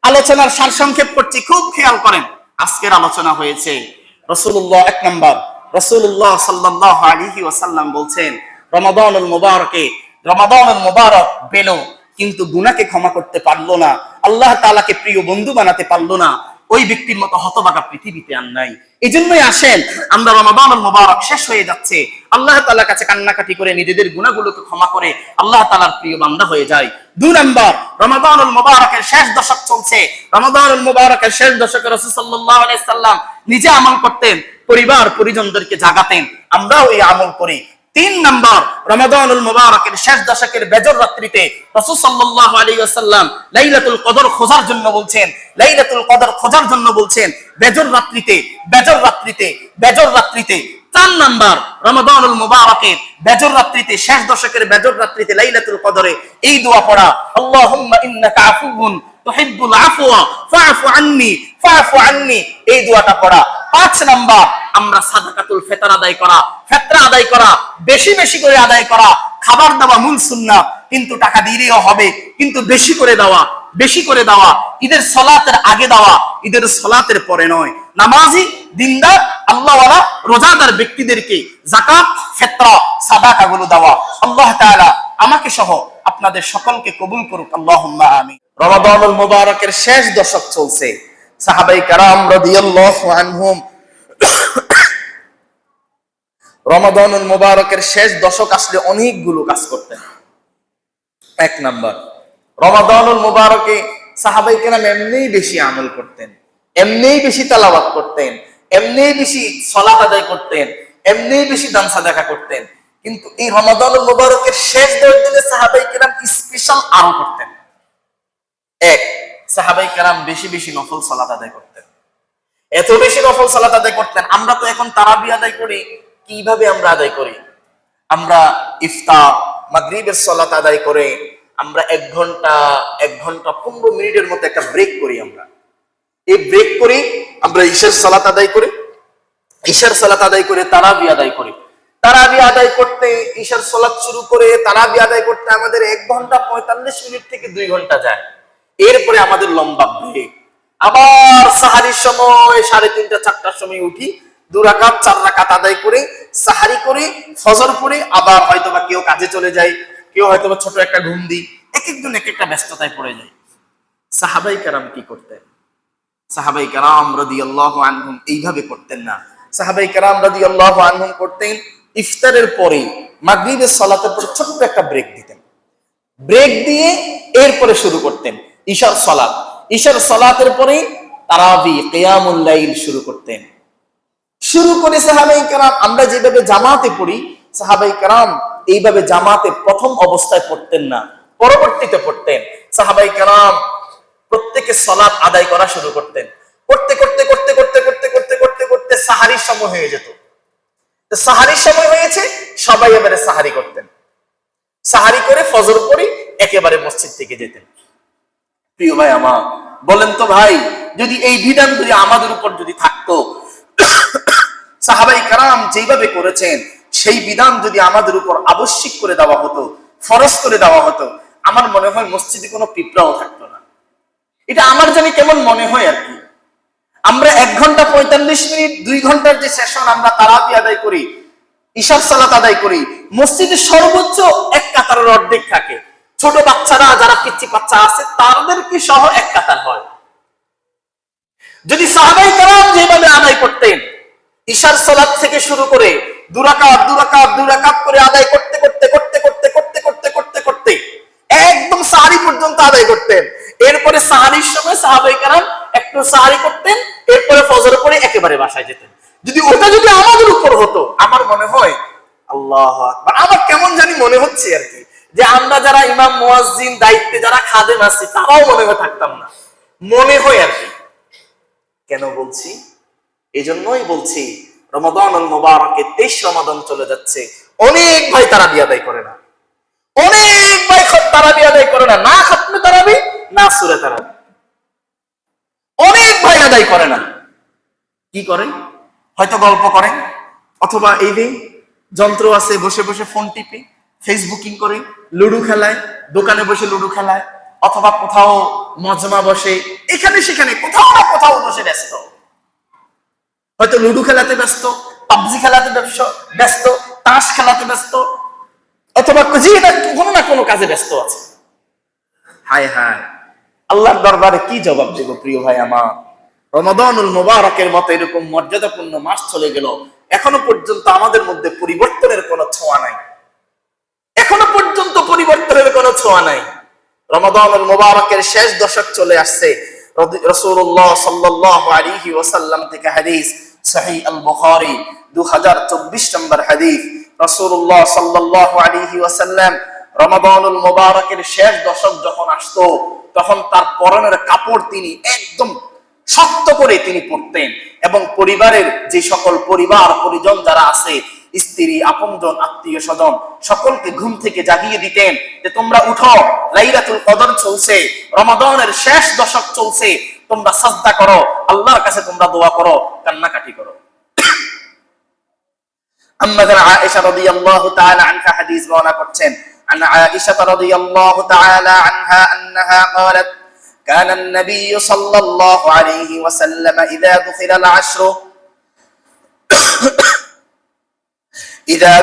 আলোচনার সারসংক্ষেপ করছি, খুব খেয়াল করেন। আজকের আলোচনা হয়েছে রাসূলুল্লাহ, এক নাম্বার, রাসূলুল্লাহ সাল্লাল্লাহু আলাইহি ওয়াসাল্লাম বলছেন, রমাদানুল মুবারক পেল কিন্তু গুনাহকে ক্ষমা করতে পারলো না, আল্লাহ তাআলাকে প্রিয় বন্ধু বানাতে পারলো না, ওই ব্যক্তির মতো হতভাগা পৃথিবীতে আর নাই। এই জন্যই আসেন আমরা রমাদানুল মুবারক শেষ হয়ে যাচ্ছে, আল্লাহ তাআলার কাছে কান্নাকাটি করে নিজেদের গুনাহগুলোকে ক্ষমা করে আল্লাহ তাআলার প্রিয় বান্দা হয়ে যায়। দুই নাম্বার, রমাদানুল মুবারকের শেষ দশক চলছে। রমাদানুল মুবারকের শেষ দশকে রাসূল সাল্লাল্লাহু আলাইহি সাল্লাম নিজে আমল করতেন, পরিবার পরিজনদেরকে জাগাতেন, আমরাও এই আমল করি। তিন নাম্বার, রমাদানুল মুবারকের শেষ দশকের বেজর রাত্রিতে রাসূল সাল্লাল্লাহু আলাইহি ওয়াসাল্লাম লাইলাতুল কদর খোঁজার জন্য বলছেন, লাইলাতুল কদর খোঁজার জন্য বলছেন বেজর রাত্রিতে। চার নাম্বার, রমাদানুল মুবারকের বেজর রাত্রিতে, শেষ দশকের বেজর রাত্রিতে লাইলাতুল কদরে এই দোয়া পড়া, আল্লাহুম্মা ইন্নাকা আফুউন তুহিব্বুল আফওয়া ফাআফু আন্নি, এই দোয়াটা পড়া। পাঁচ নাম্বার, আমরা সাদাকাতুল ফিতর আদায় করা, ফিতরা আদায় করা, বেশি বেশি করে আদায় করা। খাবার দেওয়া মূল সুন্নাত, কিন্তু টাকা দিলেও হবে, কিন্তু বেশি করে দেওয়া। ঈদের সালাতের আগে দেওয়া, ঈদের সালাতের পরে নয়। নামাজি, দিনদার, আল্লাহওয়ালা, রোজাদার ব্যক্তিদেরকে যাকাত, ফিতরা, সাদাকা গুলো দেওয়া। আল্লাহ তাআলা আমাকে সহ আপনাদের সকলকে কবুল করুক, আল্লাহুম্মা আমিন। রমাদানুল মুবারকের শেষ দশক চলছে। সাহাবায়ে কেরাম রাদিয়াল্লাহু আনহুম রমাদানুল মুবারকের শেষ দশক আসলে অনেকগুলো কাজ করতেন। এক নাম্বার, রমাদানুল মুবারকে সাহাবায়ে কেরাম এমনিই বেশি আমল করতেন, এমনিই বেশি তেলাওয়াত করতেন, এমনিই বেশি সালাত আদায় করতেন, এমনিই বেশি দান সাদাকা করতেন। কিন্তু এই রমাদানুল মুবারকের শেষ 10 দিনে সাহাবায়ে কেরাম স্পেশাল আরো করতেন। এক, সাহাবায়ে কেরাম বেশি বেশি নফল সালাত আদায় করতেন। এত বেশি নফল সালাত আদায় করতেন, আমরা তো এখন তারাবি আদায় করি। কিভাবে আমরা আদায় করি? আমরা ইফতার, মাগরিবের সালাত আদায় করে আমরা 1 ঘন্টা 15 মিনিটের মতো একটা ব্রেক করি। আমরা এই ব্রেক করি, আমরা ঈশার সালাত আদায় করি, ঈশার সালাত আদায় করে তারাবি আদায় করি। তারাবি আদায় করতে, ঈশার সালাত শুরু করে তারাবি আদায় করতে আমাদের 1 ঘন্টা 45 মিনিট থেকে 2 ঘন্টা যায়। এরপরে আমাদের লম্বা ব্রেক। আবার সাহারির সময় 3:30 4টার সময় উঠি, 2 রাকাত 4 রাকাত আদায় করে সাহারি করে ফজর পড়ে আবার হয়তোবা কেউ কাজে চলে যায়, কেউ হয়তোবা ছোট একটা ঘুম দিই, এক একজন এক একটা ব্যস্ততায় পড়ে যায়। সাহাবায়ে কেরাম কি করতেন? সাহাবায়ে কেরাম রাদিয়াল্লাহু আনহুম এইভাবে করতেন না। সাহাবায়ে কেরাম রাদিয়াল্লাহু আনহুম করতেন, ইফতারের পরে মাগরিবের সালাতের পরে ছোট্ট একটা ব্রেক দিতেন। ব্রেক দিয়ে এরপরে শুরু করতেন ঈশার সালাত। ঈশার সালাতের পরে তারাবি, কিয়ামুল লাইল শুরু করতেন। শুরু করে সাহাবায়ে কেরাম, আমরা যেভাবে জামাতে পড়ি, সাহাবায়ে কেরাম এইভাবে জামাতে প্রথম অবস্থায় পড়তেন না, পরবর্তীতে পড়তেন। সাহাবায়ে কেরাম প্রত্যেকে সালাত আদায় করা শুরু করতেন। করতে সাহারির সময় হয়ে যেত। সাহারির সময় হয়েছে, সবাই এবারে সাহারি করতেন। সাহারি করে ফজর পড়ে একেবারে মসজিদ থেকে যেতেন। প্রিয় ভাই আমার, বলেন তো ভাই, যদি এই বিধান যদি আমাদের উপর যদি থাকতো, সাহাবায়ে কেরাম যেভাবে করেছেন সেই বিধান যদি আমাদের উপর আবশ্যিক করে দেওয়া হতো, ফরজ করে দেওয়া হতো, আমার মনে হয় মসজিদে কোনো পিঁপড়াও থাকতো না। এটা আমার জানি কেমন মনে হয় আর কি। আমরা 1 ঘন্টা 45 মিনিট 2 ঘন্টার যে সেশন আমরা তারাবি আদায় করি, ঈশার সালাত আদায় করি, মসজিদে সর্বোচ্চ 1 কাতারের অর্ধেক থাকে। ছোট বাচ্চারা, যারা পিচ্চি বাচ্চা আছে, তাদেরকে সহ 1 কাতার হয়। যদি সাহাবায়ে কেরাম যেভাবে আদায় করতেন, ঈশার সালাত থেকে শুরু করে 2 রাকাত করে আদায় করতে একদম সাহারি পর্যন্ত আদায় করতেন। এরপরে সাহারির সময় সাহাবায়ে কেরাম একটু সাহারি করতেন, এরপরে ফজর পড়ে একেবারে বাসায় যেতেন। যদি ওটা যদি আমাদের উপর হতো, আমার মনে হয় আল্লাহু আকবার, আমার কেমন জানি মনে হচ্ছে আর কি, যে আমরা যারা ইমাম মুয়াজ্জিন দায়িত্বে যারা খাদেম আছি, তারাও মনে হয় থাকতাম না, মনে হয় আর কি। কেন বলছি? এজন্যই বলছি, রমাদানুল মুবারকে 23 রমাদান চলে যাচ্ছে, অনেক ভাই তারাবি আদায় করে না, অনেক ভাই তারাবি আদায় করে না, না খাতমে তারাবি, না সূরা তারাবি, অনেক ভাই আদায় করে না। কি করেন? হয়তো গল্প করেন, অথবা এই যে যন্ত্র আছে, বসে বসে ফোন টিপে ফেসবুকিং করে, লুডু খেলায়, দোকানে বসে লুডু খেলায়, অথবা কোথাও মজমা বসে, এখানে সেখানে কোথাও না কোথাও বসে ব্যস্ত, হয়তো লুডু খেলাতে ব্যস্ত, পাবজি খেলাতে ব্যস্ত, তাস খেলাতে ব্যস্ত, অথবা কোনো না কোনো কাজে ব্যস্ত আছে। হায় হায়, আল্লাহর দরবারে কি জবাব দেব প্রিয় ভাই আমার? রমাদানুল মুবারকের মতো এরকম মর্যাদাপূর্ণ মাস চলে গেল, এখনো পর্যন্ত আমাদের মধ্যে পরিবর্তনের কোনো ছোঁয়া নাই, এখনো পর্যন্ত পরিবর্তনের কোনো ছোঁয়া নাই। রমাদানুল মুবারকের শেষ দশক চলে আসছে। রাসূলুল্লাহ সাল্লাল্লাহু আলাইহি ওয়াসাল্লাম থেকে হাদিস, সহিহ আল বুখারী 2024 নম্বর হাদিস। রাসূলুল্লাহ সাল্লাল্লাহু আলাইহি ওয়াসাল্লাম রমাদানুল মুবারকের শেষ দশক যখন আসতো, তখন তার পরনের কাপড় তিনি একদম শক্ত করে তিনি পরতেন, এবং পরিবারের যে সকল পরিবার পরিজন যারা আছে, স্ত্রী, আপনজন, আত্মীয় স্বজন, সকলকে ঘুম থেকে জাগিয়ে দিতেন যে তোমরা উঠো, লাইলাতুল কদর চলছে, রমাদানের শেষ দশক চলছে, তোমরা সাজদা করো, আল্লাহর কাছে তোমরা দোয়া করো, কান্নাকাটি করো। আম্মাজান আয়েশা রাদিয়াল্লাহু তাআলা আনহা হাদিস বর্ণনা করছেন, عن عائشة رضي الله تعالى عنها أنها قالت كان النبي صلى الله عليه وسلم إذا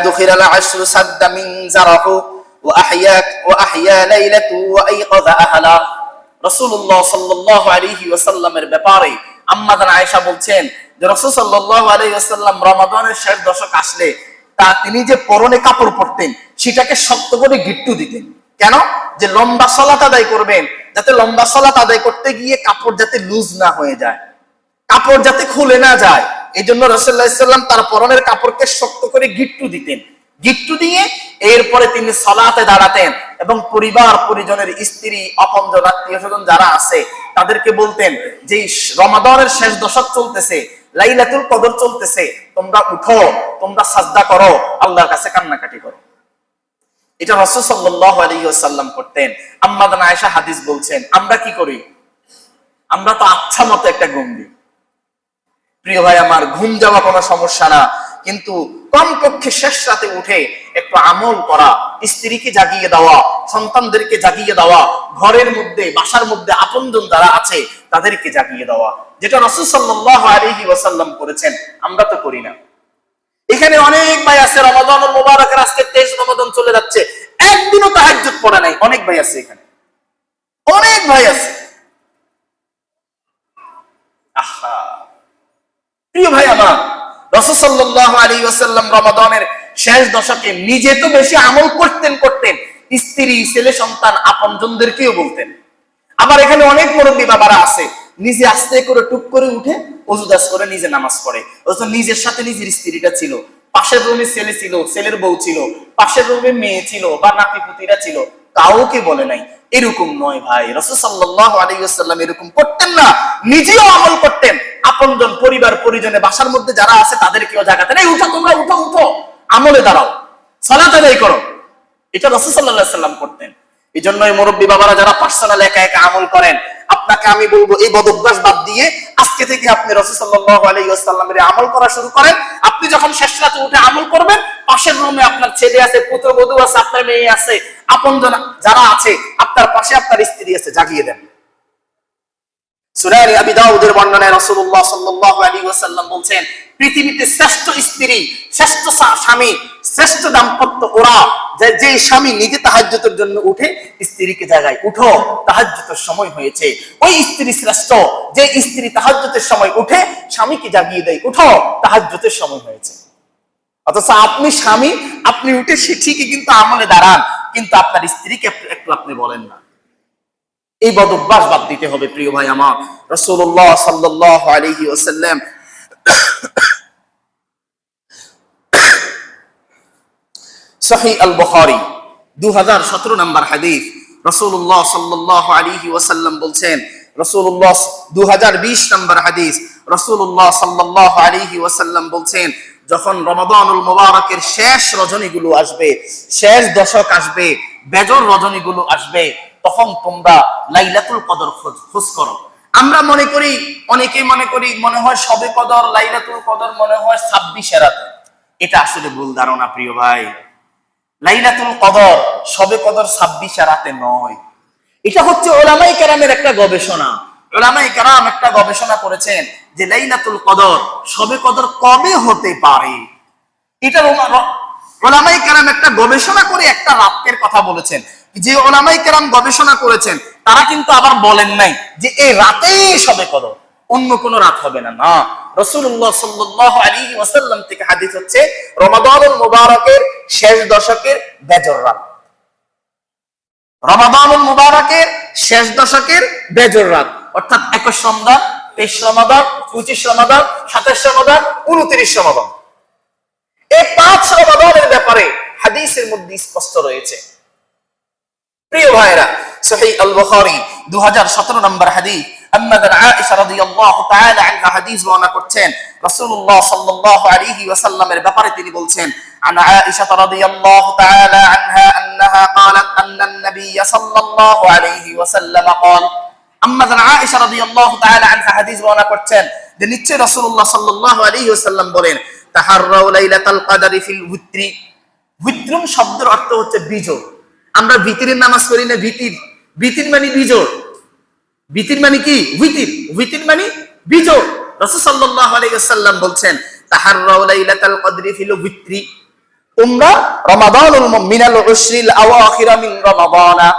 دخل العشر سد منزره وأحيا ليلته وأيقظ أهله। রাসূলুল্লাহ সাল্লাল্লাহু আলাইহি ওয়াসাল্লামের ব্যাপারে আম্মাজান আয়েশা বলছেন যে রাসূল সাল্লাল্লাহু আলাইহি ওয়াসাল্লাম রমাদানের শেষ দশক আসলে তিনি যে পরনে কাপড় পরতেন সেটাকে শক্ত করে গিট্টু দিতেন। কেন? যে লম্বা সালাত আদায় করবেন, যাতে লম্বা সালাত আদায় করতে গিয়ে কাপড় যাতে লুজ না হয়ে যায়, কাপড় যাতে খুলে না যায়, এই জন্য রাসূলুল্লাহ সাল্লাল্লাহু আলাইহি ওয়াসাল্লাম তার পরনের কাপড়কে শক্ত করে গিট্টু দিতেন। গিট্টু দিয়ে এরপরে তিনি সালাতে দাঁড়াতেন এবং পরিবার পরিজনের, স্ত্রী, আপনজন, আত্মীয় স্বজন যারা আছে তাদেরকে বলতেন যে রমাদানের শেষ দশক চলতেছে, লাইলাতুল কদর চলতেছে, তোমরা উঠো, তোমরা সাজদা করো, আল্লাহর কাছে কান্নাকাটি করো। এটা রাসূল সাল্লাল্লাহু আলাইহি ওয়াসাল্লাম করতেন। আম্মা জান আয়েশা হাদিস বলছেন, আমরা কি করি? আমরা তো আচ্ছা মতো একটা ঘুম দিই। প্রিয় ভাই আমার, ঘুম যাওয়া কোনো সমস্যা না, কিন্তু কমপক্ষে শেষ রাতে উঠে একটু আমল করা, স্ত্রীকে জাগিয়ে দেওয়া, সন্তানদেরকে জাগিয়ে দেওয়া, ঘরের মধ্যে বাসার মধ্যে আপনজন যারা আছে তাদেরকে জাগিয়ে দেওয়া, যেটা রাসূল সাল্লাল্লাহু আলাইহি ওয়াসাল্লাম করেছেন, আমরা তো করি না। এখানে অনেক ভাই আছে, রমাদানুল মুবারকের আজকে 23 রমাদান চলে যাচ্ছে, একদিনও তাহাজ্জুদ পড়ে নাই। অনেক ভাই আছে এখানে, অনেক ভাই আছে। আহা প্রিয় ভাই আমার, রাসূল সাল্লাল্লাহু আলাইহি ওয়াসাল্লাম রমাদানের শেষ দশকে নিজে তো বেশি আমল করতেন, স্ত্রী, ছেলে, সন্তান, আপনজনদেরকেও বলতেন। আবার এখানে অনেক মুরব্বী বাবারা আছে, নিজে আস্তে করে টুক করে উঠে ওযুদাস করে নিজে নামাজ পড়ে, অথচ নিজের সাথে নিজের স্ত্রীটা ছিল, পাশের রুমে ছেলে ছিল, ছেলের বউ ছিল, পাশের রুমে মেয়ে ছিল বা নাতি পুতিরা ছিল, কাউকে বলে নাই। এরকম নয় ভাই, রাসূল সাল্লাল্লাহু আলাইহি ওয়াসাল্লাম এরকম করতেন না, নিজেও আমল করতেন, আপনজন, পরিবার পরিজনে, বাসার মধ্যে যারা আছে তাদেরকেও জাগাতেন, এই উঠো, তোমরা উঠো, উঠো, আমলে দাঁড়াও, সালাত আদায় করো। এটা রাসূল সাল্লাল্লাহু আলাইহি ওয়াসাল্লাম করতেন। এই জন্যই মুরব্বী বাবারা যারা পার্সোনাল একা একা আমল করেন, আপনাকে আমি বলবো এই বদঅভ্যাস বাদ দিয়ে আজকে থেকে আপনি রাসূল সাল্লাল্লাহু আলাইহি ওয়াসাল্লামের আমল করা শুরু করেন। আপনি যখন শেষ রাতে উঠে আমল করবেন, পাশের রুমে আপনার ছেলে আছে, পুত্রবধূ আছে, আপনার মেয়ে আছে, আপনজন যারা আছে, আপনার পাশে আপনার স্ত্রী আছে, জাগিয়ে দেন। সূরা আবি দাউদের বর্ণনায় রাসূলুল্লাহ সাল্লাল্লাহু আলাইহি ওয়াসাল্লাম বলছেন, পৃথিবীতে শ্রেষ্ঠ স্ত্রী, শ্রেষ্ঠ স্বামী, শ্রেষ্ঠ দাম্পত্য ওরা যে স্বামী নিজে তাহাজ্জুদের জন্য উঠে স্ত্রীকে জাগায়, উঠো, তাহাজ্জুদের সময় হয়েছে। ওই স্ত্রী শ্রেষ্ঠ যে স্ত্রী তাহাজ্জুদের সময় উঠে স্বামীকে জাগিয়ে দেয়, উঠো, তাহাজ্জুদের সময় হয়েছে। অথচ আপনি স্বামী, আপনি উঠে সে ঠিকই কিন্তু আমলে দাঁড়ান, কিন্তু আপনার স্ত্রীকে একটু আপনি বলেন না। এই বদঅভ্যাস বাদ দিতে হবে প্রিয় ভাই আমার। রাসূলুল্লাহ সাল্লাল্লাহু আলাইহি ওয়াসাল্লাম সহিহ আল বুখারী 2017 নম্বর হাদিস, রাসূলুল্লাহ সাল্লাল্লাহু আলাইহি ওয়াসাল্লাম বলছেন, রাসূলুল্লাহ 2020 নম্বর হাদিস, রাসূলুল্লাহ সাল্লাল্লাহু আলাইহি ওয়াসাল্লাম বলছেন, যখন রমাদানুল মুবারকের শেষ রজনীগুলো আসবে, শেষ দশক আসবে, বেজর রজনীগুলো আসবে, তখন তোমরা লাইলাতুল কদর খোঁজ করো। আমরা মনে করি, অনেকেই মনে করি, মনে হয় শবে কদর, লাইলাতুল কদর মনে হয় 26 রাতে। এটা আসলে ভুল ধারণা প্রিয় ভাই। লাইলাতুল কদর, শবে কদর 26 রাতে নয়। এটা হচ্ছে উলামায়ে কেরামের একটা গবেষণা। উলামায়ে কেরাম একটা গবেষণা করেছেন যে লাইলাতুল কদর, শবে কদর কবে হতে পারে। এটা উলামায়ে কেরাম একটা গবেষণা করে একটা রাতের কথা বলেছেন। যে উলামায়ে কেরাম গবেষণা করেছেন তারা কিন্তু আবার বলেন নাই যে এই রাতেই শবে কদর, অন্য কোন রাত হবে না। না, রাসূলুল্লাহ সাল্লাল্লাহু আলাইহি ওয়াসাল্লাম থেকে হাদিস হচ্ছে রমাদানুল মুবারকের শেষ দশকের বেজর রাত, রমাদানুল মুবারকের শেষ দশকের বেজর রাত, অর্থাৎ 21 রমাদান, 23 রমাদান, 25 রমাদান, 27 রমাদান, 29 রমাদান, এই 5 রমাদানের ব্যাপারে হাদিসের মধ্যে স্পষ্ট রয়েছে। প্রিয় ভাইরা, সহিহ আল বুখারী 2017 নম্বর হাদিস, আম্মাদান আয়েশা রাদিয়াল্লাহু তাআলা আনহা হাদিস বর্ণনা করছেন রাসূলুল্লাহ সাল্লাল্লাহু আলাইহি ওয়াসাল্লামের ব্যাপারে তিনি বলছেন, আন আয়েশা রাদিয়াল্লাহু তাআলা আনহা আন্নাহা ক্বালাত আন্না an-নাবিয়্য সাল্লাল্লাহু আলাইহি ওয়াসাল্লাম ক্বাল, আম্মাদান আয়েশা রাদিয়াল্লাহু তাআলা আনহা হাদিস বর্ণনা করছেন যে নিশ্চয় রাসূলুল্লাহ সাল্লাল্লাহু আলাইহি ওয়াসাল্লাম বলেন, তাহাররাউ লাইলাতাল কদরি ফিল উইত্রি। উইত্রুন শব্দের অর্থ হচ্ছে বিজোড়। আমরা ভিতরের নামাজ পড়ি না, ভিতির, ভিতির মানে বিজোড়, ভিতির মানে কি ভিতির, ভিতির মানে বিজোড়। রাসূল সাল্লাল্লাহু আলাইহি ওয়াসাল্লাম বলছেন, তাহাররাউ লাইলাতাল কদরি ফিল উইত্রি, তোমরা রমাদানুল মিনাল উশরিল আওয়াখির মিন রমাদানা,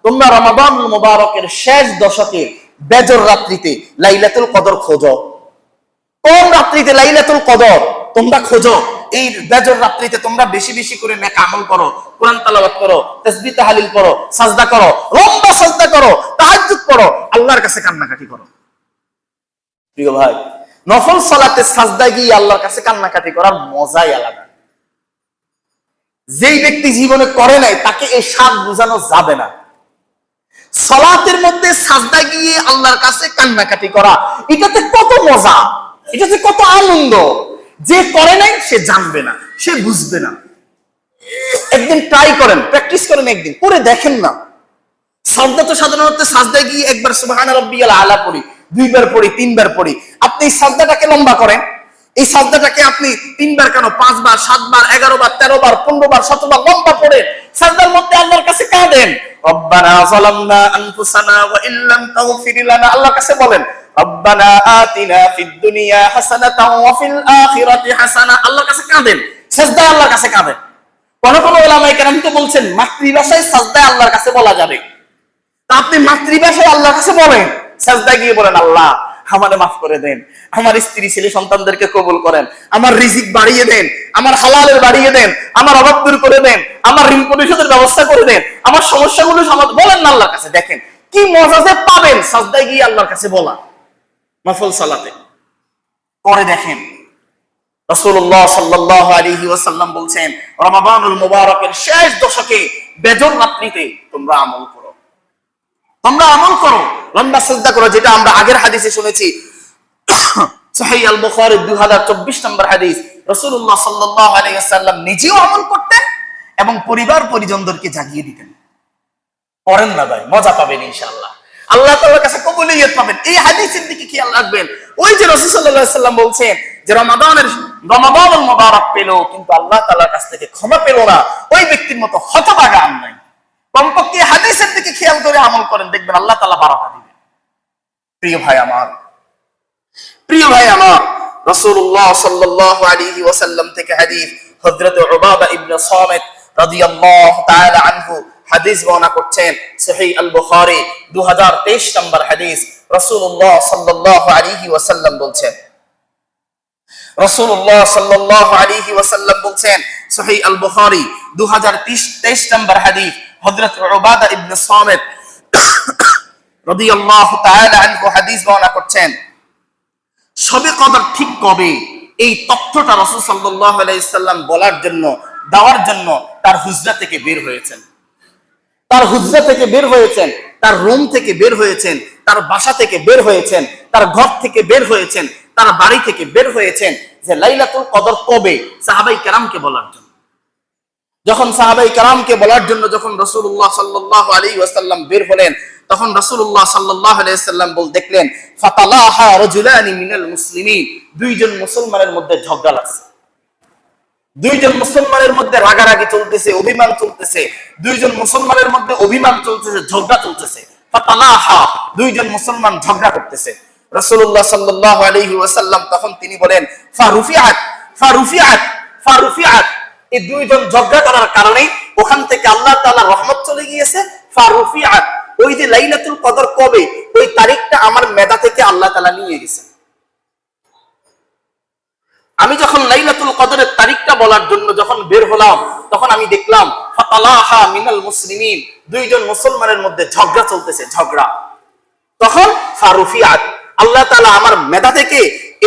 তোমরা রমাদানুল মুবারকের শেষ দশকে বেজর রাত্রিতে লাইলাতুল কদর খোঁজো। কোন রাত্রিতে লাইলাতুল কদর তোমরা খোঁজো, এই বেজর রাত্রিতে তোমরা বেশি বেশি করে নেক আমল করো, কোরআন তেলাওয়াত করো, তাসবিহ তাহলিল করো, সাজদা করো, লম্বা সাজদা করো, তাহাজ্জুদ করো, আল্লাহর কাছে কান্নাকাটি করো। প্রিয় ভাই, নফল সালাতে সাজদা গিয়ে আল্লাহর কাছে কান্নাকাটি করার মজাই আলাদা। যেই ব্যক্তি জীবনে করে নাই তাকে এই স্বাদ বোঝানো যাবে না। সালাতের মধ্যে সাজদা গিয়ে আল্লাহর কাছে কান্নাকাটি করা, এটাতে কত মজা, এটাতে কত আনন্দ, যে করে নাই সে জানবে না, সে বুঝবে না। একদিন ট্রাই করেন, প্র্যাকটিস করেন, একদিন করে দেখেন না। সাজদা তো সাধারণত সাজদায় গিয়ে একবার সুবহান রাব্বিয়াল আলা পড়ি, দুইবার পড়ি, তিনবার পড়ি। আপনি এই সাজদাটাকে লম্বা করেন, এই সাজদাটাকে আপনি 3 বার কেন 5 বার, 7 বার, 11 বার, 13 বার, 15 বার, 17 বার লম্বা পড়ে সাজদার মধ্যে আল্লাহর কাছে কাঁদেন, রব্বানা যালামনা আনফুসানা ওয়া ইল্লাম তাগফির লানা, আল্লাহর কাছে বলেন রব্বানা আতিনা ফিদ দুনিয়া হাসানাতাও ওয়া ফিল আখিরাতি হাসানা, আল্লাহর কাছে কাঁদেন, সাজদায় আল্লাহর কাছে কাঁদেন। কোন কোন উলামায়ে কেরাম তো বলছেন মাতৃভাষায় সাজদায় আল্লাহর কাছে বলা যাবে। তা আপনি মাতৃভাষায় আল্লাহর কাছে বলেন, সাজদায় গিয়ে বলেন আল্লাহ আমারে মাফ করে দেন, আমার স্ত্রী ছেলে সন্তানদেরকে কবুল করেন, আমার রিজিক বাড়িয়ে দেন, আমার হালালের বাড়িয়ে দেন, আমার অভাব দূর করে দেন, আমার ঋণ পরিশোধের ব্যবস্থা করে দেন, আমার সমস্যাগুলো সমাধান, বলেন না আল্লাহর কাছে। দেখেন কি মজা যে পাবেন সাজদায় গিয়ে আল্লাহর কাছে বলা, নফল সালাতে করে দেখেন। রাসূলুল্লাহ সাল্লাল্লাহু আলাইহি ওয়াসাল্লাম বলছেন রমাদানুল মুবারকের শেষ দশকে বেজর রাত্রিতে তোমরা আমল করো, তোমরা আমল করো, লম্বা সাজদা করো, যেটা আমরা আগের হাদিসে শুনেছি সহিহ আল বুখারী 2024 নম্বর হাদিস। রাসূলুল্লাহ সাল্লাল্লাহু আলাইহি ওয়াসাল্লাম নিজেও আমল করতেন এবং পরিবার পরিজনদেরকে জাগিয়ে দিতেন। করেন না ভাই, মজা পাবেন ইনশাআল্লাহ, আল্লাহ তাআলার কাছে কবুলিয়ত পাবেন। এই হাদিসের দিকে খেয়াল রাখবেন। ওই যে রাসূল সাল্লাল্লাহু আলাইহি ওয়াসাল্লাম বলছেন যে রমাদানুল মুবারক পেল কিন্তু আল্লাহ তাআলার কাছ থেকে ক্ষমা পেল না, ওই ব্যক্তির মতো হতভাগা আর নাই। কমপক্ষে হাদিসের দিকে খেয়াল করে আমল করেন, দেখবেন আল্লাহ তাআলা বারাকা দিবেন। প্রিয় ভাই আমার, প্রিয় ভাই আমার, রাসূলুল্লাহ সাল্লাল্লাহু আলাইহি ওয়াসাল্লাম থেকে হাদিস, হযরত উবাদা ইবনে সামিত রাদিয়াল্লাহু তাআলা আনহু হাদিস বর্ণনা করছেন সহিহ আল বুখারী 2023 নম্বর হাদিস। রাসূলুল্লাহ সাল্লাল্লাহু আলাইহি ওয়াসাল্লাম বলছেন, রাসূলুল্লাহ সাল্লাল্লাহু আলাইহি ওয়াসাল্লাম বলছেন সহিহ আল বুখারী 2023 নম্বর হাদিস, হযরত উবাদা ইবনে সামিত রাদিয়াল্লাহু তাআলা আনহু হাদিস বর্ণনা করছেন শবে কদর ঠিক কবে, এই তথ্যটা রাসূল সাল্লাল্লাহু আলাইহি ওয়াসাল্লাম বলার জন্য, দেওয়ার জন্য তার হুজরা থেকে বের হয়েছেন, তার হুজরা থেকে বের হয়েছেন, তার রুম থেকে বের হয়েছেন, তার বাসা থেকে বের হয়েছেন, তার ঘর থেকে বের হয়েছেন, তার বাড়ি থেকে বের হয়েছেন যে লাইলাতুল কদর কবে, সাহাবায়ে কেরামকে বলার জন্য। যখন সাহাবায়ে কেরামকে বলার জন্য যখন রাসূলুল্লাহ সাল্লাল্লাহু আলাইহি ওয়াসাল্লাম বের হলেন, তখন রাসূলুল্লাহ সাল্লাল্লাহু আলাইহি ওয়াসাল্লাম দেখলেন ফাতালাহা রাজুলানি মিনাল মুসলিমিন, দুইজন মুসলমানের মধ্যে ঝগড়া লাগছে, দুইজন মুসলমানের মধ্যে রাগারাগি চলতেছে, অভিমান চলতেছে, দুইজন মুসলমানের মধ্যে অভিমান চলতেছে, ঝগড়া চলতেছে। ফাতালাহা, দুইজন মুসলমান ঝগড়া করতেছে। রাসূলুল্লাহ সাল্লাল্লাহু আলাইহি ওয়াসাল্লাম তখন তিনি বলেন ফারুফিআত ফারুফিআত ফারুফিআত, এই দুইজন ঝগড়া করার কারণে ওখান থেকে আল্লাহ তাআলার রহমত চলে গিয়েছে। ফারুফিআত, ওই যে লাইলাতুল কদর কবে, ওই তারিখটা আমার মেধা থেকে আল্লাহ তাআলা নিয়ে গেছেন। আমি যখন লাইলাতুল কদরের তারিখটা বলার জন্য যখন বের হলাম, তখন আমি দেখলাম ফাতালাহা মিনাল মুসলিমিন, দুইজন মুসলমানের মধ্যে ঝগড়া চলতেছে, ঝগড়া। তখন ফারুফিআত, আল্লাহ তাআলা আমার মেধা থেকে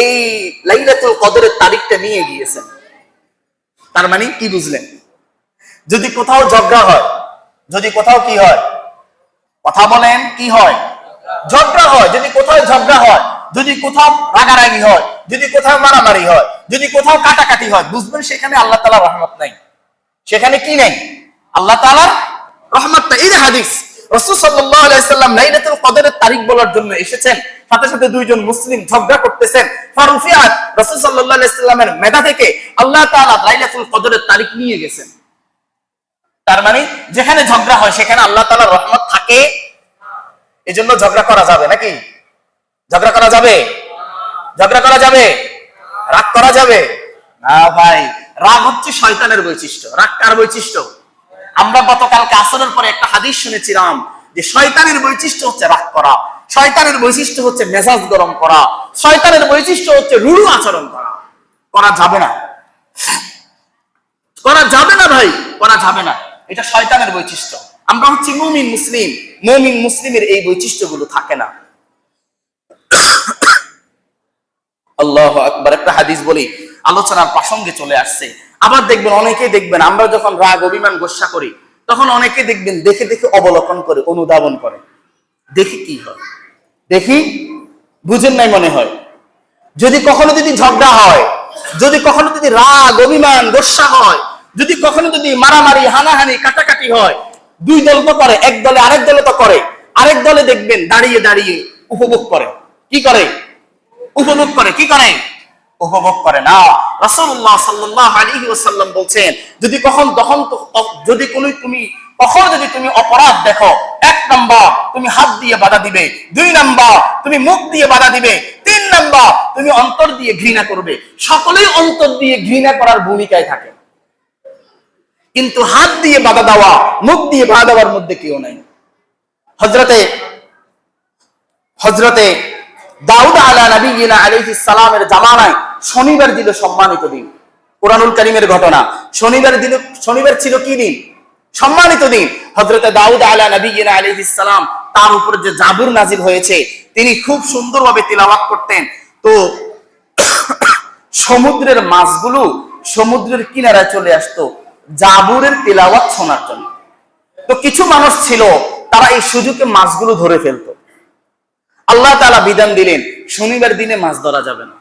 এই লাইলাতুল কদরের তারিখটা নিয়ে গিয়েছেন। তার মানে কি বুঝলেন? যদি কোথাও ঝগড়া হয়, যদি কোথাও কি হয়, কথা বলেন, কি হয়? ঝগড়া হয়। যদি কোথাও ঝগড়া হয়, যদি কোথাও রাগারাগি হয়, যদি কোথাও মারামারি হয়, যদি কোথাও কাটাকাটি হয়, বুঝবেন সেখানে আল্লাহ তাআলার রহমত নাই। সেখানে কি নাই? আল্লাহ তাআলার রহমত নাই। এই যে হাদিস, রাসূল সাল্লাল্লাহু আলাইহি সাল্লাম লাইলাতুল কদরের তারিখ বলার জন্য এসেছেন, সাথে সাথে দুইজন মুসলিম ঝগড়া করতেছেন। ফারুফিআত, রাসূল সাল্লাল্লাহু আলাইহি সাল্লামের মেধা থেকে আল্লাহ তাআলা লাইলাতুল কদরের তারিখ নিয়ে গেছেন। তার মানে যেখানে ঝগড়া হয় সেখানে আল্লাহ তাআলার রহমত থাকে। এজন্য ঝগড়া করা যাবে নাকি? ঝগড়া করা যাবে? ঝগড়া করা যাবে? রাগ করা যাবে না ভাই। রাগ হচ্ছে শয়তানের বৈশিষ্ট্য। রাগ কার বৈশিষ্ট্য? আমরা গতকালকে আসরের পরে একটা হাদিস শুনেছিলাম যে শয়তানের বৈশিষ্ট্য হচ্ছে রাগ করা, শয়তানের বৈশিষ্ট্য হচ্ছে মেজাজ গরম করা, শয়তানের বৈশিষ্ট্য হচ্ছে রূঢ় আচরণ করা। করা যাবে না, করা যাবে না ভাই, করা যাবে না। এটা শয়তানের বৈশিষ্ট্য। আমরা হচ্ছে মুমিন মুসলিম, মুমিন মুসলিমের এই বৈশিষ্ট্যগুলো থাকে না। আল্লাহু আকবার। একটা হাদিস বলি, আলোচনার প্রসঙ্গে চলে আসছে। আবার দেখবেন, অনেকেই দেখবেন আমরা যখন রাগ অভিমান গোসা করি, তখন অনেকে দেখবেন দেখে দেখে অবলোকন করে, অনুধাবন করে, দেখি কি হয়, দেখি, বুঝেন নাই মনে হয়। যদি কখনো যদি ঝগড়া হয়, যদি কখনো যদি রাগ অভিমান গোসা হয়, যদি কখনো যদি মারামারি হানাহানি কাটাকাটি হয়, দুই দল তো করে, এক দলে আরেক দলে তো করে, আরেক দলে দেখবেন দাঁড়িয়ে দাঁড়িয়ে উপভোগ করে। কি করে? উপভোগ করে। কি করে? উপভোগ করে না। রাসূলুল্লাহ সাল্লাল্লাহু আলাইহি ওয়াসাল্লাম বলছেন, যদি যদি তুমি অপরাধ দেখো, 1 নাম্বার তুমি হাত দিয়ে বাধা দিবে, 2 নাম্বার তুমি মুখ দিয়ে বাধা দিবে, 3 নাম্বার তুমি অন্তর দিয়ে ঘৃণা করবে। সকলেই অন্তর দিয়ে ঘৃণা করার ভূমিকায় থাকে, কিন্তু হাত দিয়ে বাধা দেওয়া, মুখ দিয়ে বাধা দেওয়ার মধ্যে কেউ নাই। হযরতে দাউদ আলাইহিস সালামের জামানায় শনিবার দিন সম্মানিত দিন। কুরআনুল কারীমের ঘটনা। শনিবার ছিল কি দিন? সম্মানিত দিন। হযরতে দাউদ আলাইহিস সালাম, তার উপর যে জাবুর নাজিল হয়েছে, তিনি খুব সুন্দরভাবে তিলাওয়াত করতেন। তো সমুদ্রের মাছগুলো সমুদ্রের কিনারায় চলে আসতো জাবুরের তিলাওয়াত শোনার জন্য। তো কিছু মানুষ ছিল, তারা এই সুযোগে মাছগুলো ধরে ফেলতো। আল্লাহ তাআলা বিধান দিলেন শনিবার দিনে মাছ ধরা যাবে না।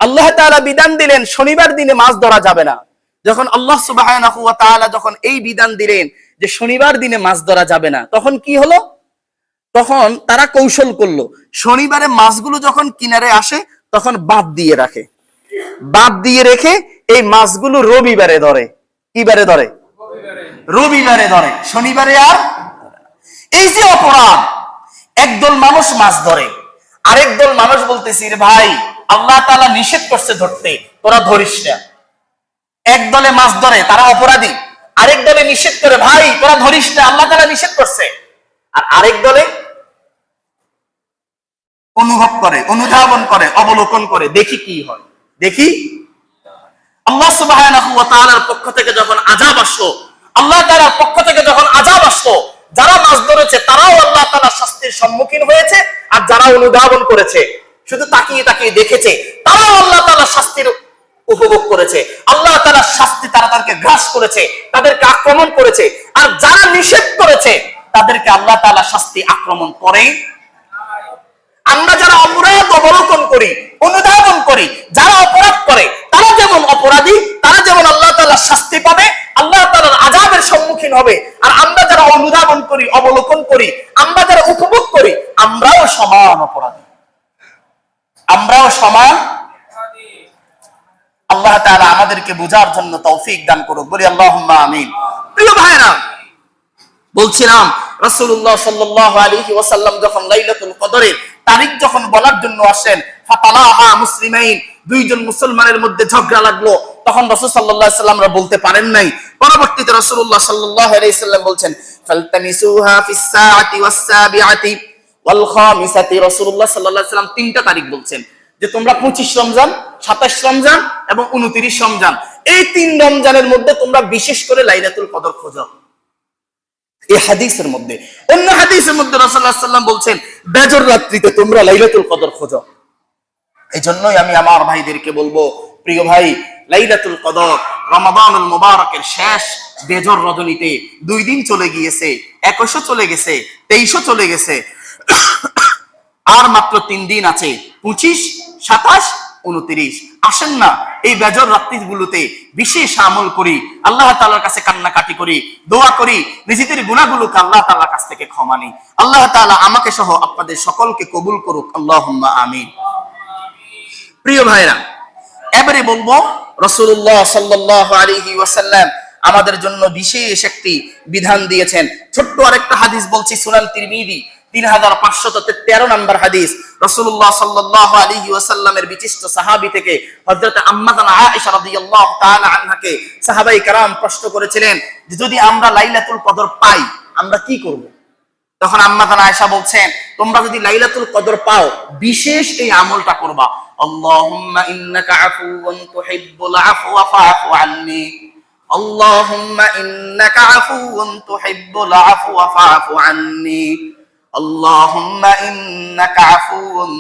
আল্লাহ তাআলা বিধান দিলেন শনিবার দিনে মাছ ধরা যাবে না। যখন আল্লাহ সুবহানাহু ওয়া তাআলা যখন এই বিধান দিলেন যে শনিবার দিনে মাছ ধরা যাবে না, তখন কি হলো? তখন তারা কৌশল করলো, শনিবারে মাছগুলো যখন কিনারে আসে তখন বাদ দিয়ে রাখে, বাদ দিয়ে রেখে এই মাছগুলো রবিবারে ধরে। কি বারে ধরে? রবিবারে ধরে, শনিবারে আর। এই যে অপরাধ, একদল মানুষ মাছ ধরে, আরেক দল মানুষ বলতেছে ভাই আল্লাহ তাআলা নিষেধ করছে ধরতে, তোরা ধরিস না। এক দলে মাছ ধরে, তারা অপরাধী, আরেক দলে নিষেধ করে, ভাই তোরা ধরিস না, আল্লাহ তাআলা নিষেধ করছে। আর আরেক দলে অনুভব করে, অনুধাবন করে, অবলোকন করে, দেখি কি হয়, দেখি। আল্লাহ সুবহানাহু ওয়া তাআলার পক্ষ থেকে যখন আযাব আসলো, আল্লাহ তাআলার পক্ষ থেকে যখন আযাব আসলো, যারা মাছ ধরেছে তারাও আল্লাহ তাআলার শাস্তির সম্মুখীন হয়েছে, আর যারা অনুধাবন করেছে, শুধু তাকিয়ে তাকিয়ে দেখেছে, তারাও আল্লাহ তাআলার শাস্তির উপভোগ করেছে। আল্লাহ তাআলার শাস্তি তাদেরকে গ্রাস করেছে, তাদেরকে আক্রমণ করেছে। আর যারা নিষেধ করেছে তাদেরকে আল্লাহ তাআলা শাস্তি আক্রমণ করে। আমরা যারা অপরাধ অবলোকন করি, অনুধাবন করি, যারা অপরাধ করে তারা যেমন অপরাধী, তারা যেমন আল্লাহ তাআলার শাস্তি পাবে, আল্লাহ তাআলার আযাবের সম্মুখীন হবে। আর আমরা যারা অনুধাবন করি, অবলোকন করি, আমরা যারা উপভোগ করি, আমরাও সমান অপরাধী, আমরাও সমান। আল্লাহ তাআলা আমাদেরকে বোঝার জন্য তৌফিক দান করুক, বলি আল্লাহুম্মা আমিন। প্রিয় ভাইরা, বলছিলাম রাসূলুল্লাহ সাল্লাল্লাহু আলাইহি ওয়াসাল্লাম যখন লাইলাতুল কদরের তারিখ যখন বলার জন্য আসেন, ফাতালাহা মুসলিমাইন, দুইজন মুসলমানের মধ্যে ঝগড়া লাগলো, তখন রাসূল সাল্লাল্লাহু আলাইহি ওয়াসাল্লাম বলতে পারেন নাই। পরবর্তীতে রাসূলুল্লাহ সাল্লাল্লাহু আলাইহি ওয়াসাল্লাম বলছেন, ফালতামিসুহা ফিস সাআতি ওয়াস সাবিআতি ওয়াল খামিসাতি। রাসূলুল্লাহ সাল্লাল্লাহু আলাইহি ওয়াসাল্লাম তিনটা তারিখ বলছেন যে তোমরা 25 রমজান, 27 রমজান এবং 29 রমজান, এই তিন রমজানের মধ্যে তোমরা বিশেষ করে লাইলাতুল কদর খোঁজো। এই হাদিসের মধ্যে, অন্য হাদিসের মধ্যে রাসূলুল্লাহ সাল্লাল্লাহু আলাইহি ওয়াসাল্লাম বলছেন বেজর রাত্রিতে তোমরা লাইলাতুল কদর খোঁজো। এই জন্যই আমি আমার ভাইদেরকে বলবো, প্রিয় ভাই, লাইলাতুল কদর রমাদানুল মুবারকের শেষ বেজর রজনীতে 2 দিন চলে গিয়েছে, 21 চলে গেছে, 23 চলে গেছে, আর মাত্র 3 দিন আছে, 25, 27, 29। আসেন না এই বেজর রাত্রিগুলোতে বিশেষ আমল করি, আল্লাহ তাআলার কাছে কান্নাকাটি করি, দোয়া করি, নিজেদের গুনাহগুলোকে আল্লাহ তাআলার কাছ থেকে ক্ষমা নিই। আল্লাহ তাআলা আমাকে সহ আপনাদের সকলকে কবুল করুক, আল্লাহুম্মা আমিন। প্রিয় ভাইরা, এবারে বলবো রাসূলুল্লাহ সাল্লাল্লাহু আলাইহি ওয়াসাল্লাম আমাদের জন্য বিশেষ একটি বিধান দিয়েছেন। ছোট্ট আরেকটা হাদিস বলছি, সুনান তিরমিজি 3513 নম্বর হাদিস। রাসূলুল্লাহ সাল্লাল্লাহু আলাইহি ওয়াসাল্লামের বিশিষ্ট সাহাবী থেকে হযরত আম্মা জানা আয়েশা রাদিয়াল্লাহু তাআলা আনহাকে সাহাবায়ে কেরাম প্রশ্ন করেছিলেন যে যদি আমরা লাইলাতুল কদর পাই আমরা কি করব? তখন আম্মা জানা আয়েশা বলছেন, তোমরা যদি লাইলাতুল কদর পাও বিশেষ এই আমলটা করবা, আল্লাহুম্মা ইন্নাকা আফুওয়ান তুহিব্বুল আফওয়া ফাআফু আন্নী, আল্লাহুম্মা ইন্নাকা আফুওয়ান তুহিব্বুল আফওয়া ফাআফু আন্নী, আল্লাহুম্মা ইন্নাকা আফুওয়ান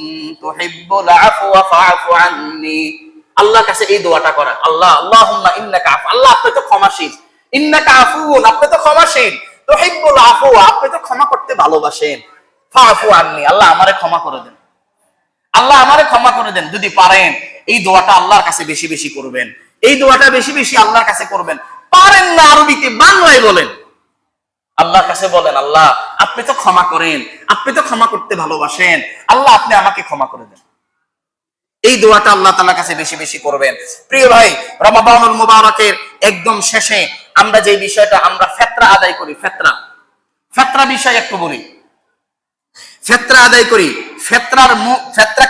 তুহিব্বুল আফওয়া ফাআফু আন্নী। আল্লাহর কাছে এই দোয়াটা করা, আল্লাহুম্মা ইন্নাকা আফু, আল্লাহ আপনি তো ক্ষমাশীল, ইন্নাকা আফুওয়ান আপনি তো ক্ষমাশীল, তুহিব্বুল আফওয়া আপনি তো ক্ষমা করতে ভালোবাসেন, ফাআফু আন্নী আল্লাহ আমারে ক্ষমা করে দেন, আল্লাহ আমারে ক্ষমা করে দেন। যদি পারেন এই দোয়াটা আল্লাহর কাছে বেশি বেশি করবেন, এই দোয়াটা বেশি বেশি আল্লাহর কাছে করবেন। পারেন না আরবিতে, বাংলায় বলেন, আল্লাহর কাছে বলেন, আল্লাহ আপনি তো ক্ষমা করেন, আপনি তো ক্ষমা করতে ভালোবাসেন, আল্লাহ আপনি আমাকে ক্ষমা করে দেন। এই দোয়াটা আল্লাহ তাআলার কাছে বেশি বেশি করবেন। প্রিয় ভাই, রমাদানুল মুবারকের একদম শেষে আমরা যে বিষয়টা আমরা ফিতরা আদায় করি, ফিতরা বিষয় একটু বলি। ফিতরা আদায় করি, ফিতরা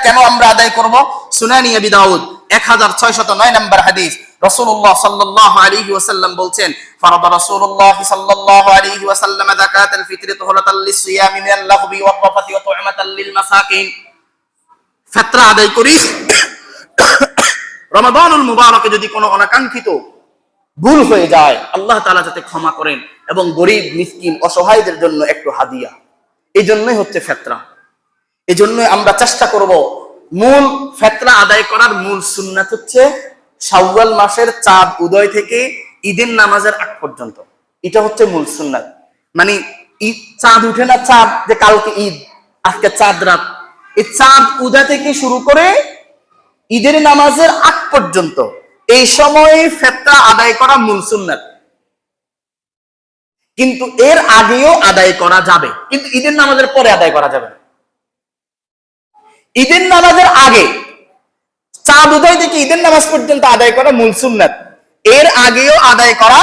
কেন আমরা আদায় করব? সুনানি আবি দাউদ 1609 নম্বর হাদিস। রাসূলুল্লাহ সাল্লাল্লাহু আলাইহি ওয়াসাল্লাম বলছেন, ফারাদা রাসূলুল্লাহ সাল্লাল্লাহু আলাইহি ওয়াসাল্লাম যাকাতাল ফিতরি তুহলাতাল লিসিয়ামি মিনাল লাগবি ওয়ার রাফাতি ওয়া তু'মাতাল লিল মাসাকিন। ফিতরা আদায় করি রমাদানুল মুবারকে যদি কোনো অনাকাঙ্ক্ষিত ভুল হয়ে যায় আল্লাহ তাআলা যাতে ক্ষমা করেন, এবং গরীব মিসকিন অসহায়দের জন্য একটু হাদিয়া। এই জন্যই হচ্ছে ফিতরা। এই জন্যই আমরা চেষ্টা করব, মূল ফিতরা আদায় করার মূল সুন্নাত হচ্ছে শাওয়াল মাসের চাঁদ উদয় থেকে ঈদের নামাজের আগ পর্যন্ত, এটা হচ্ছে মূল সুন্নাত। মানে ঈদ চাঁদ উঠে না, চাঁদ যে কালকে ঈদ, আজকে চাঁদ রাত, এই চাঁদ উদয় থেকে শুরু করে ঈদের নামাজের আগ পর্যন্ত এই সময়ে ফিতরা আদায় করা মূল সুন্নাত। কিন্তু এর আগেও আদায় করা যাবে, কিন্তু ঈদের নামাজের পরে আদায় করা যাবে না। ঈদের নামাজের আগে চাঁদ উদয় থেকে ঈদের নামাজ পর্যন্ত আদায় করা মূল সুন্নাত, এর আগেও আদায় করা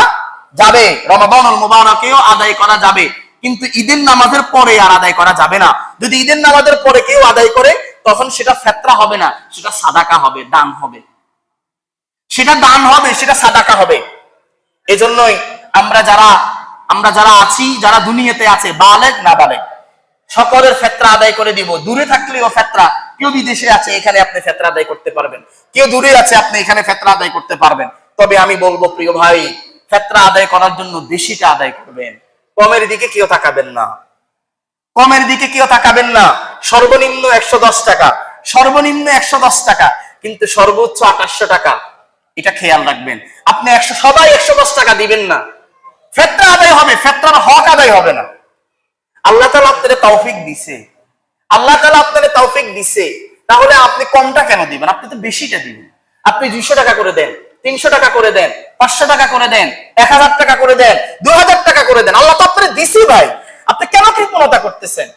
যাবে, রমাদানুল মুবারকেও আদায় করা যাবে, কিন্তু ঈদের নামাজের পরে আর আদায় করা যাবে না। যদি ঈদের নামাজের পরে কেউ আদায় করে তখন সেটা ফিতরা হবে না, সেটা সাদাকা হবে, দান হবে, সেটা দান হবে, সেটা সাদাকা হবে। এজন্যই আমরা যারা আছি, যারা দুনিয়াতে আছে, বালেগ না বালেগ, সকলের ফিতরা আদায় করে দিব। দূরে থাকলেও ফিতরা, কেউ বিদেশে আছে এখানে আপনি ফিতরা আদায় করতে পারবেন, কেউ দূরে আছে আপনি এখানে ফিতরা আদায় করতে পারবেন। তবে আমি বলবো প্রিয় ভাই, ফিতরা আদায় করার জন্য বেশিটা আদায় করবেন, কমের দিকে কেউ তাকাবেন না, কমের দিকে কেউ তাকাবেন না। সর্বনিম্ন 110 টাকা, সর্বনিম্ন 110 টাকা, কিন্তু সর্বোচ্চ 2800 টাকা, এটা খেয়াল রাখবেন। আপনি সবাই 110 টাকা দিবেন না, ফিতরা আদায় হবে, ফিতরার হক আদায় হবে না। আল্লাহ তাআলা আপনাদের তৌফিক দিছে, আল্লাহ তাআলা আপনাদের তৌফিক দিছে, তাহলে আপনি কমটা কেন দিবেন? আপনি তো বেশিটা দিবেন। আপনি 200 টাকা করে দেন, 300 টাকা করে দেন, 500 টাকা করে দেন, 1000 টাকা করে দেন, 2000 টাকা করে দেন। আল্লাহ তো আপনাদের দিছে ভাই, আপনি কেন কৃপণতা করতেছেন?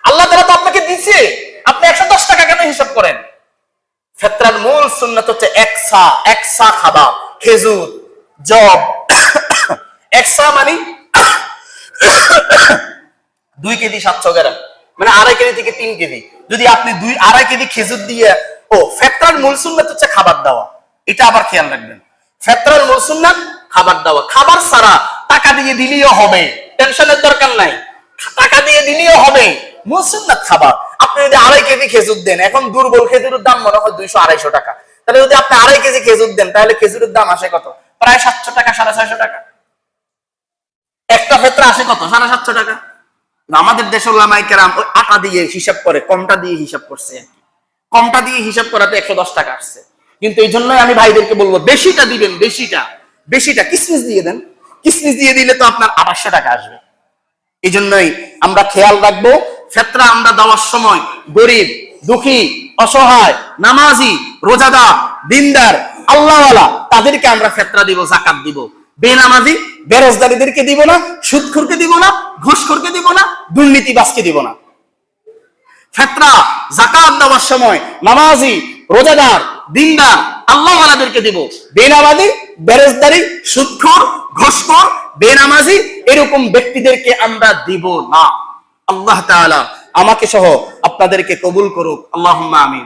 আল্লাহ তাআলা তো আপনাকে দিছে, আপনি 110 টাকা কেন হিসাব করেন? ফিতরার মূল সুন্নাত হচ্ছে একসা খাবার, খেজুর, জব। একসা মানে 2 কেজি 700 গ্রাম, মানে 2.5 কেজি থেকে 3 কেজি। যদি আপনি 2.5 কেজি খেজুর দিয়ে, ফেতরার মূল সুন্নাত হচ্ছে খাবার দেওয়া, এটা আবার খেয়াল রাখবেন। ফেতরার মূল সুন্নাত খাবার দেওয়া, খাবার ছাড়া টাকা দিয়ে দিলেও হবে, টেনশনের দরকার নাই, টাকা দিয়ে দিলেও হবে, মূল সুন্নাত খাবার। আপনি যদি 2.5 কেজি খেজুর দেন, এখন দুর্বল খেজুরের দাম মনে হয় 200-250 টাকা, তাহলে যদি আপনি 2.5 কেজি খেজুর দেন, তাহলে খেজুরের দাম আসে কত? প্রায় 700 টাকা, 650 টাকা। একটা ফেতরা আসে কত? 750 টাকা। আমাদের দেশের উলামায়ে কেরাম ওই আটা দিয়ে হিসাব করে, কমটা দিয়ে হিসাব করছে আর কি, কমটা দিয়ে হিসাব করাতে 110 টাকা আসছে। কিন্তু এই জন্যই আমি ভাইদেরকে বলবো বেশিটা দিবেন, বেশিটা কিসমিস দিয়ে দেন, কিসমিস দিয়ে দিলে তো আপনার 800 টাকা আসবে। এই জন্যই আমরা খেয়াল রাখবো, ফেতরা আমরা দেওয়ার সময় গরিব, দুঃখী, অসহায়, নামাজি, রোজাদার, দিনদার, আল্লাহওয়ালা তাদেরকে আমরা ফেতরা দিব, যাকাত দিব। বেনামাজি, বেরোজগারীদেরকে দিব না, সুদখোরকে দিব না, ঘুষখোরকে দিব না, দুর্নীতিবাজকে দিব না। ফেতরা যাকাত দেওয়ার সময় নামাজি, রোজাদার, দিনদার, আল্লাহওয়ালাদেরকে দিব। বেনামাজি, বেরোজগারি, সুদখোর, ঘুষখোর, বেনামাজি এরকম ব্যক্তিদেরকে আমরা দিব না। আল্লাহ তাআলা আমাকে সহ আপনাদেরকে কবুল করুক, আল্লাহুম্মা আমিন।